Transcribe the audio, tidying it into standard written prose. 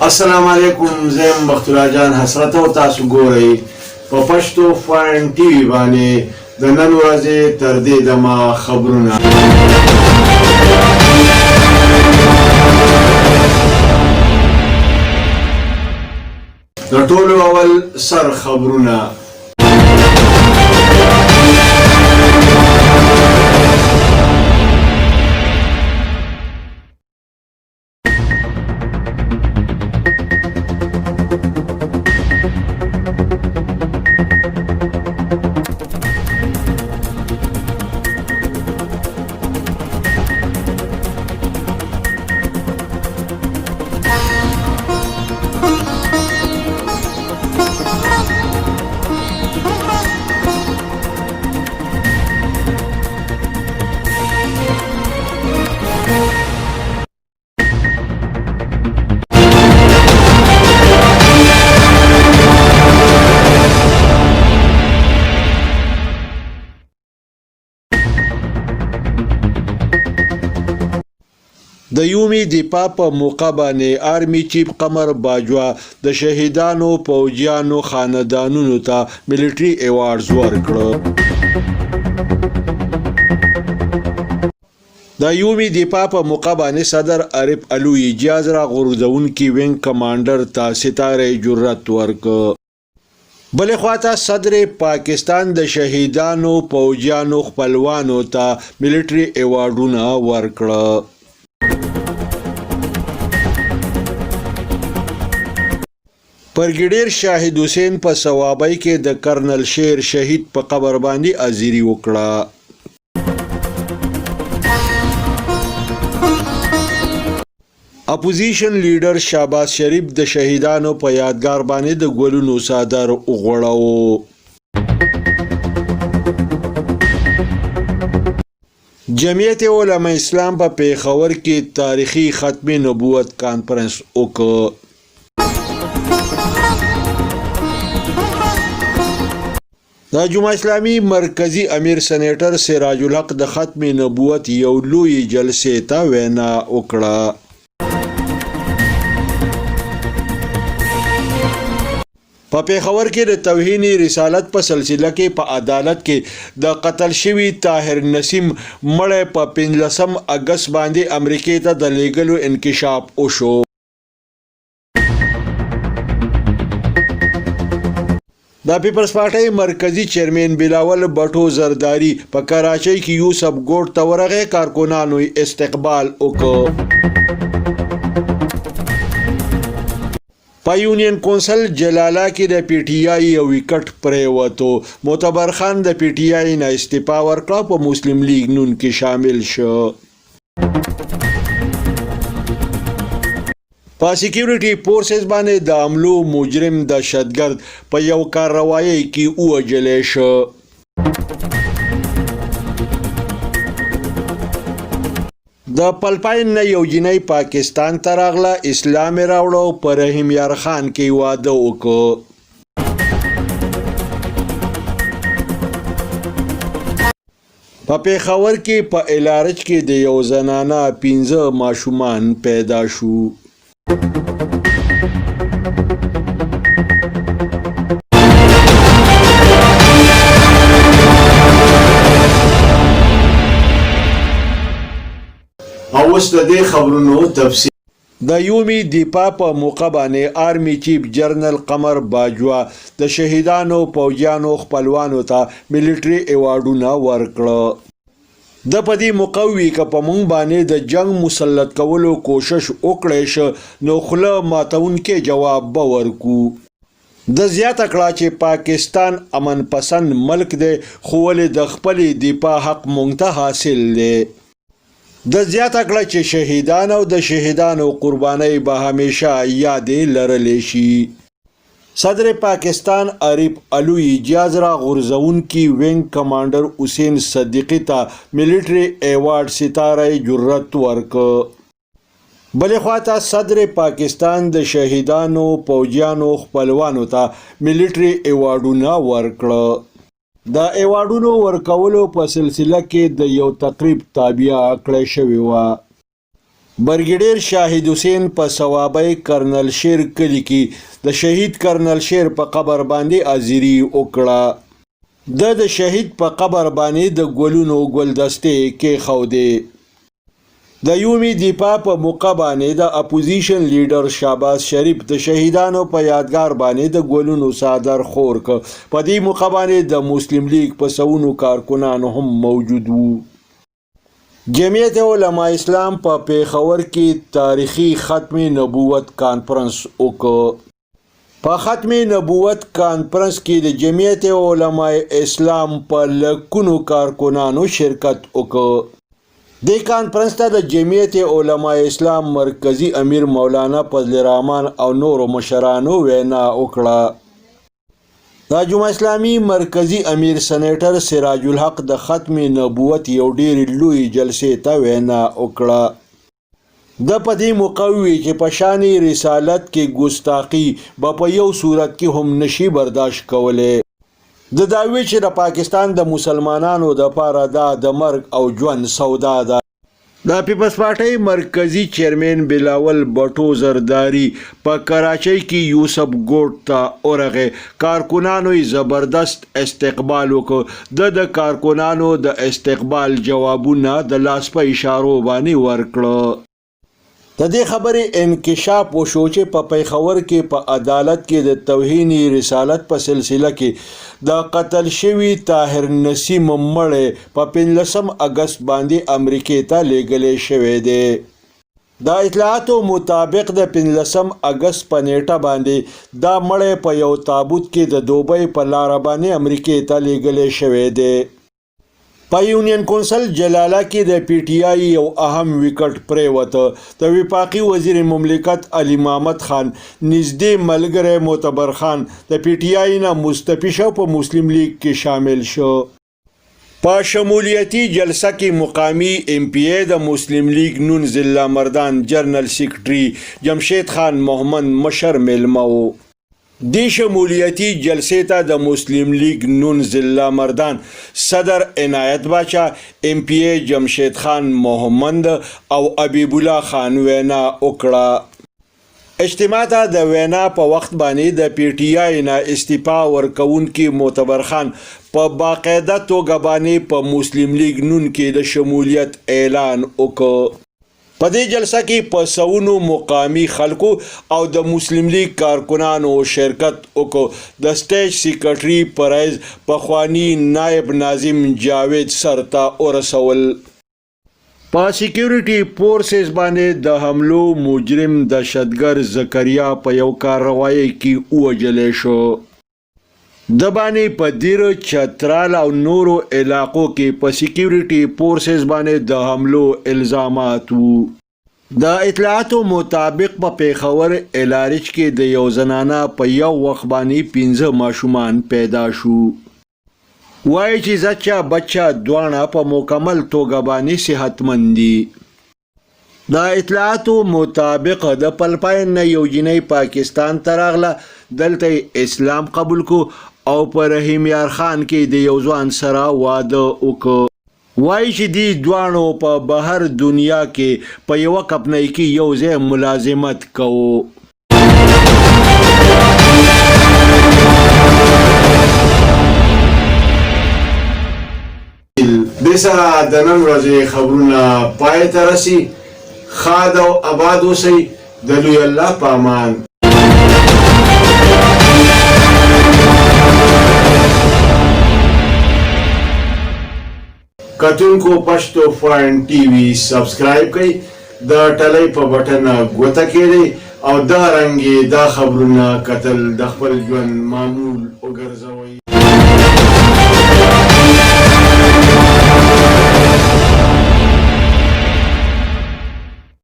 السلام علیکم، زم بختالله جان حسرت او تاسو ګورئ په پښتو فاین ټي وي باندې د نن ورځې تر دې دمه خبرونه. د ټولو اول سر خبرونه. د یومي دفاع په موقع باندې آرمي چیف قمر باجوا د شهیدانو پوځیانو خاندانونو ته ملټري ایوارډز ورکړه. د یومي دفاع په موقع باندې صدر عارف علوی اجازه راغورځونکي وینګ کمانډر ته ستاره جرأت ورکړه. بلې خواته صدر پاکستان د شهیدانو پوځیانو خپلوانو ته ملټري ایوارډونه ورکړه. برګیډیر شاهد حسین په ثوابۍ کې د کرنل شیر شهید په قبر باندې ازيري وکړه. اپوزیشن لیډر شهباز شریف د شهیدانو په یادګار باندې د ګلونو صادر وغوړاوه. جمعیت علماء اسلام په پیښور کې تاریخي ختم نبوت کانفرنس وکړ. د جمعه اسلامي مرکزی امیر سېنیټر سراج الحق د ختم نبوت یو لوی جلسې ته وینا وکړه. په پیښور کې د توهین رسالت په سلسله کې په عدالت کې د قتل شوی طاهر نسیم مړی په 15 اگست باندې امریکې ته د لیګلو انکشاف وشو. د پیپلز پارټۍ مرکزی چیرمن بلاول بټو زرداری په کراچۍ کې یوسف ګوټ ته ورغی. کارکونانو استقبال وکړ. په یونین کونسل جلاله کې د پی ټی آی یو وکټ پریوتو. معتبر خان د پی ټی آی نه استعفا ورکړه. په مسلم لیگ نون کې شامل شو. په سکیورټي فورسز باندې د حملو مجرم دهشتګرد په یو کارروایي کې ووژل شو. د پلپاین نه یو جنۍ پاکستان ته راغله. اسلام یې راوړو. په رحیم یار خان کې واده وکړ. په پیښور کې په الارج کې د یو زنانه 15 ماشومان پیدا شو. اوس د دې خبرونو تفصیل. د یومي دفاع په موقع باندې آرمي چیف جنرال قمر باجوا د شهیدانو پوځیانو خپلوانو ته ملټري ایوارډونه ورکړه. د پدې مقوي ک په مونږ باندې د جنگ مسلط کولو کوشش وکړې شو نو خله ماتون کې جواب به ورکو. د زیاته کړه چې پاکستان امن پسند ملک دی خو ولې د خپل دفاع حق مونږ ته حاصل دی. د زیاته کړه چې شهیدان او د شهیدانو قربانۍ به همیشه یادې لرلې شي. صدر پاکستان عارف علوی اجازه راغورځونکي وینګ کمانډر حسین صدیقی ته ملټري ایوارډ ستاره جرأت ورکړ. بلې خواته صدر پاکستان د شهیدانو پوځیانو خپلوانو ته ملټري ایوارډونه ورکړه. د ایوارډونو ورکولو په سلسله کې د یو تقریب تابع کړی شوی و. برګیډیر شاهد حسین په ثوابی کرنل شیر کلی کې د شهید کرنل شیر په قبر باندې حاضري وکړه. د شهید په قبر باندې د ګلونو ګلدستې کېښودې. د یومي دفاع په موقع باندې د اپوزیشن لیډر شهباز شریف د شهیدانو په یادګار باندې د ګلونو څادر خور کړ. په دې موقع باندې د مسلم لیگ په سونو کارکنان هم موجود وو. جمعیت علماء اسلام په پیښور کې تاریخي ختم نبوت کانفرنس وکړ. په ختم نبوت کانفرنس کې د جمعیت علماء اسلام په لکونو کارکنانو شرکت وکړ. د کانفرنس ته د جمعیت علماء اسلام مرکزی امیر مولانا فضل الرحمن او نورو مشرانو وینا وکړه. د جمعیت اسلامي مرکزی امیر سینیټر سراج الحق د ختم نبوت یو ډیر لوی جلسې ته وینا وکړه. د په دې موقع وی چې په شان رسالت کې ګستاخی به په یو صورت کې هم نشي برداشت کوله. د داوی چې د پاکستان د مسلمانانو د پاره دا د مرګ او ژوند سودا ده. د پیپلز پارټۍ مرکزی چیرمن بلاول بټو زرداری په کراچۍ کې یوسف ګوټ ته ورغه. کارکنانو زبردست استقبال وکړ. د کارکنانو د استقبال جوابونه د لاس په اشارو باندې ورکړه. د دې خبرې انکشاف وشو چې په پیښور کې په عدالت کې د توهین رسالت په سلسله کې د قتل شوی طاهر نسیم مړی په 15 اگست باندې امریکې ته لیږلی شوی دی. د اطلاعاتو مطابق د 15 اگست په نیټه باندې دا مړی په یو تابوت کې د دوبۍ په لاره باندې امریکې ته لیږلی شوی دی. په یونین کونسل جلاله کې د پی ټی آی یو اهم وکټ پریوته. د وفاقي وزیر مملکت علي محمد خان نږدې ملګری معتبر خان د پی ټی آی نه مستعفی شو، په مسلم لیگ کې شامل شو. په شمولیتي جلسه کې مقامی ایم پی ای د مسلم لیگ نون ضلع مردان جنرل سیکرټري جمشید خان محمد مشر میلمه و. دی شمولیتی جلسې ته د مسلم لیگ نون ضلع مردان صدر عنایت باچا، ایم پی ای جمشید خان محمد او حبیب الله خان وینا وکړه. اجتماع ته د وینا په وخت باندې د پی ټی آی نه استعفا ورکوونکي معتبر خان په باقاعده توګه باندې په مسلم لیگ نون کې د شمولیت اعلان وکړ. په دې جلسه کې په سونو مقامی خلکو او د مسلم لیگ کارکنانو شرکت وکړ. د سټیج سیکرټري پرایز پخوانی نائب ناظم جاوید سر ته ورسول. په سیکیورټي فورسز باندې د حملو مجرم دهشتګر زکریا په یو کارروایي کې ووژل شو. د باندې په دیر چترال او نورو علاقو کې په سیکیورټي فورسز باندې د حملو الزامات وو. د اطلاعاتو مطابق په پیښور الارچ کې د یو زنانه په یو وخت باندې 15 ماشومان پیدا شو. وایي چې زچا بچا دواړه په مکمل توګه باندې صحتمند دي. د اطلاعاتو مطابق د پلپاین نه یو جنۍ پاکستان ته راغله. دلته اسلام قبول کو او په رحیم یار خان کې د یو ځوان سره واده وکړ. وایي چې دی دواړو په بهر دنیا کې په یوه کمپنۍ کې یو ځای ملازمت کوو. دې سره د نن ورځې خبرونه پای ته رسي. ښاد او آباد اوسئ. د لوی الله په امان. کتونکو پښتو فاین ټي وي سبسکرایب کړئ، د ټلۍ په بټن ګوته کېږئ او دا رنګې دا خبرونه کتل د خپل ژوند معمول وګرځوئ.